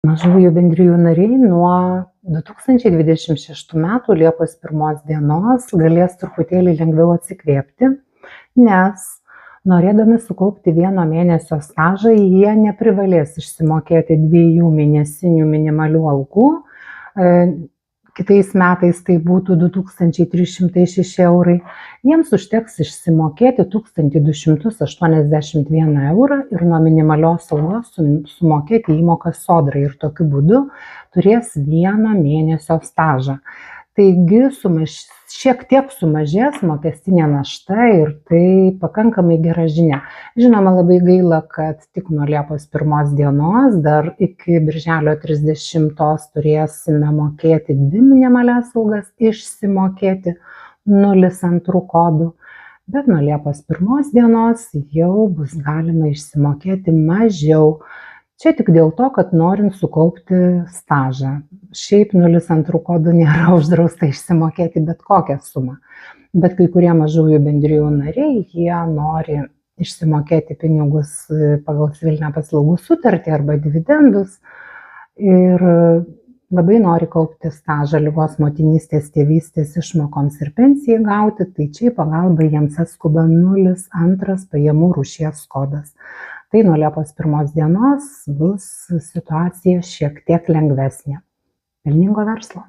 Mažųjų bendrijų nariai nuo 2026 metų Liepos 1 dienos galės truputėlį lengviau atsikvėpti, nes norėdami sukaupti 1 mėnesio stažą, jie neprivalės išsimokėti 2 mėnesinių minimalių algų. Kitais metais tai būtų 2306 eurai. Jiems užteks išsimokėti 1281 eurą ir nuo minimalios algos sumokėti įmokas sodrai ir tokiu būdu turės 1 mėnesio stažą. Taigi šiek tiek sumažės mokestinė našta ir tai pakankamai gera žinia. Žinoma, labai gaila, kad tik nuo Liepos 1 dienos dar iki birželio 30 turėsime mokėti 2 minimalias algas, išsimokėti 0,2 kodų, bet nuo Liepos 1 dienos jau bus galima išsimokėti mažiau. Čia tik dėl to, kad norint sukaupti stažą. Šiaip 0,2 kodų nėra uždrausta išsimokėti bet kokią sumą. Bet kai kurie mažųjų bendrijų nariai, jie nori išsimokėti pinigus pagal civilinę paslaugų sutartį arba dividendus ir labai nori kaupti stažą ligos, motinystės, tėvystės išmokoms ir pensijai gauti, tai čia į pagalbą jiems atskuba 0,2 pajamų rūšies kodas. Tai nuo Liepos 1 dienos bus situacija šiek tiek lengvesnė. Pelningo verslo.